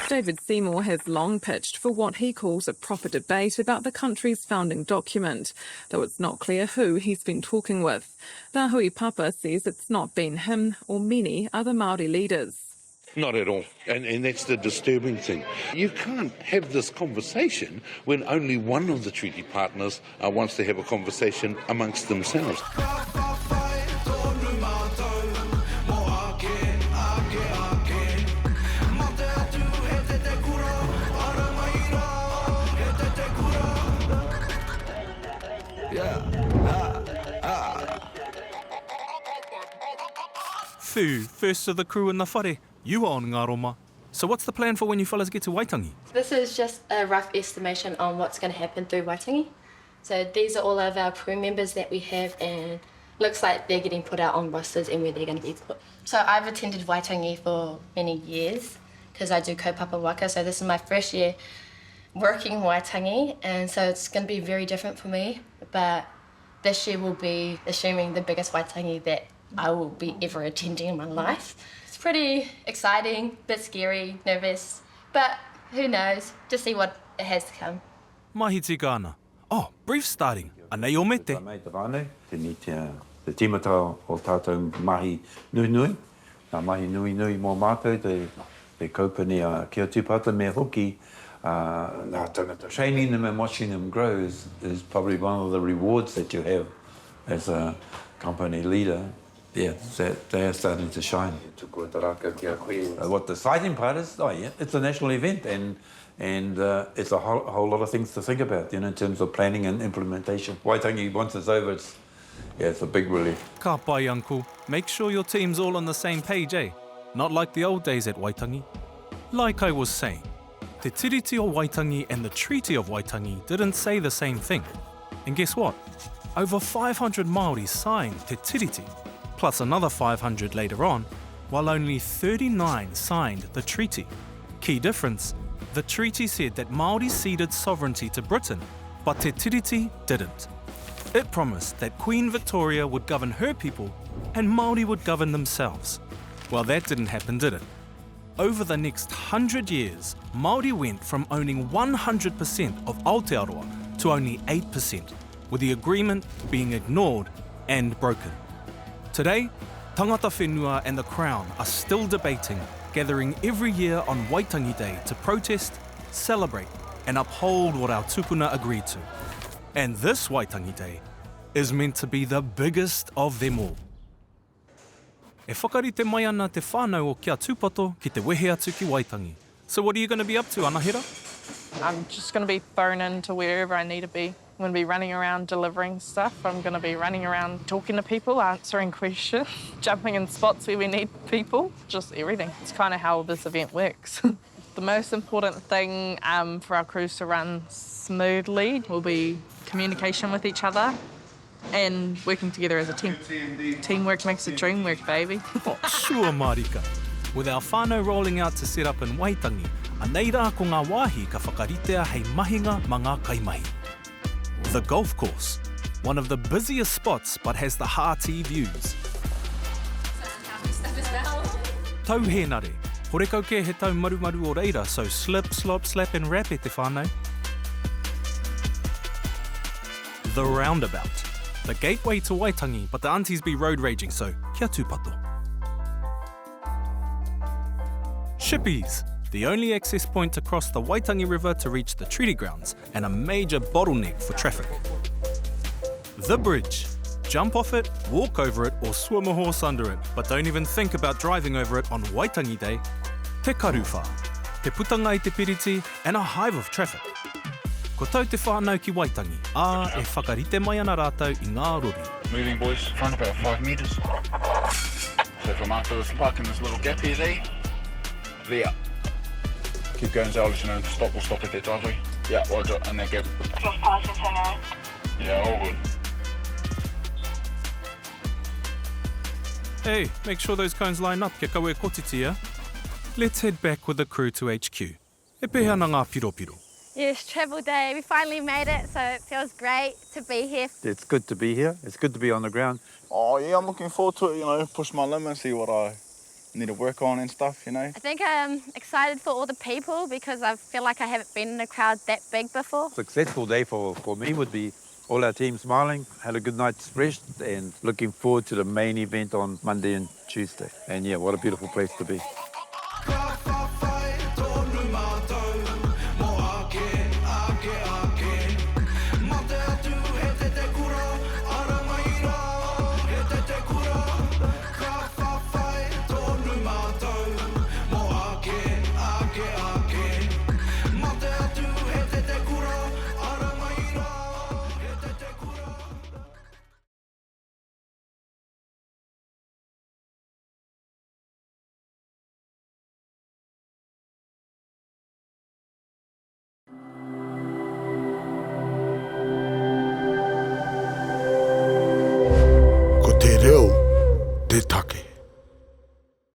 David Seymour has long pitched for what he calls a proper debate about the country's founding document, though it's not clear who he's been talking with. Rahui Papa says it's not been him or many other Māori leaders. Not at all, and that's the disturbing thing. You can't have this conversation when only one of the treaty partners wants to have a conversation amongst themselves. Fu, first of the crew in the whare, you are on Ngā Roma. So what's the plan for when you fellas get to Waitangi? This is just a rough estimation on what's going to happen through Waitangi. So these are all of our crew members that we have, and looks like they're getting put out on rosters and where they're going to be put. So I've attended Waitangi for many years because I do kaupapa waka, so this is my first year working Waitangi, and so it's going to be very different for me, but this year will be, assuming, the biggest Waitangi that I will be ever attending in my life. It's pretty exciting, a bit scary, nervous, but who knows, just see what it has to come. Mahi tika ana. Oh, brief starting. Anei o mete. Te whānau, te tīmata o tātou mahi nui nui. Nā mahi nui nui mō mātou, te kaupani a Kia Tupato me hoki. Nā tangata. Training them and watching them grow is probably one of the rewards that you have as a company leader. Yeah, that they are starting to shine. What the exciting part is, it's a national event, and it's a whole lot of things to think about, in terms of planning and implementation. Waitangi, once it's over, it's a big relief. Ka pai, uncle. Make sure your team's all on the same page, eh? Not like the old days at Waitangi. Like I was saying, Te Tiriti o Waitangi and the Treaty of Waitangi didn't say the same thing. And guess what? Over 500 Māori signed Te Tiriti, plus another 500 later on, while only 39 signed the treaty. Key difference, the treaty said that Māori ceded sovereignty to Britain, but Te Tiriti didn't. It promised that Queen Victoria would govern her people and Māori would govern themselves. Well, that didn't happen, did it? Over the next 100 years, Māori went from owning 100% of Aotearoa to only 8%, with the agreement being ignored and broken. Today, tangata whenua and the Crown are still debating, gathering every year on Waitangi Day to protest, celebrate and uphold what our tupuna agreed to. And this Waitangi Day is meant to be the biggest of them all. E whakarite mai ana te whānau o Kia Tupato ki te wehe atu ki Waitangi. So what are you going to be up to, Anahera? I'm just going to be thrown into wherever I need to be. I'm going to be running around delivering stuff. I'm going to be running around talking to people, answering questions, jumping in spots where we need people, just everything. It's kind of how this event works. The most important thing for our crews to run smoothly will be communication with each other and working together as a team. Teamwork makes the dream work, baby. Oh, sure, Marika. With our whānau rolling out to set up in Waitangi, anei rā ko ngā wāhi ka whakaritea hei mahinga mā ngā kaimahi. The golf course, one of the busiest spots but has the hearty views. Tau henare, horekau ke he tau marumaru o reira, so slip, slop, slap and rap e te whānau. The roundabout, the gateway to Waitangi, but the aunties be road raging, so kia tupato. Shippies, the only access point to cross the Waitangi River to reach the treaty grounds and a major bottleneck for traffic. The bridge. Jump off it, walk over it or swim a horse under it, but don't even think about driving over it on Waitangi Day. Te karuwha, te putanga i te piriti and a hive of traffic. Ko tau te whānau ki Waitangi, e whakarite mai ana rātou i ngā rori. Moving boys, front about 5 metres. So from after this park in this little gap here, there. Keep going, so I'll let you know. Stop, we'll stop at that driveway. Yeah, roger, and that gap. Just passing Tango. Yeah, all good. Hey, make sure those cones line up, kia kawe kotitia. Let's head back with the crew to HQ. E pēhea na ngā piro. Yes, travel day. We finally made it, so it feels great to be here. It's good to be here. It's good to be on the ground. Oh, yeah, I'm looking forward to it, push my limits, see what need to work on and stuff, you know. I think I'm excited for all the people because I feel like I haven't been in a crowd that big before. Successful day for me would be all our team smiling, had a good night's rest, and looking forward to the main event on Monday and Tuesday. And yeah, what a beautiful place to be.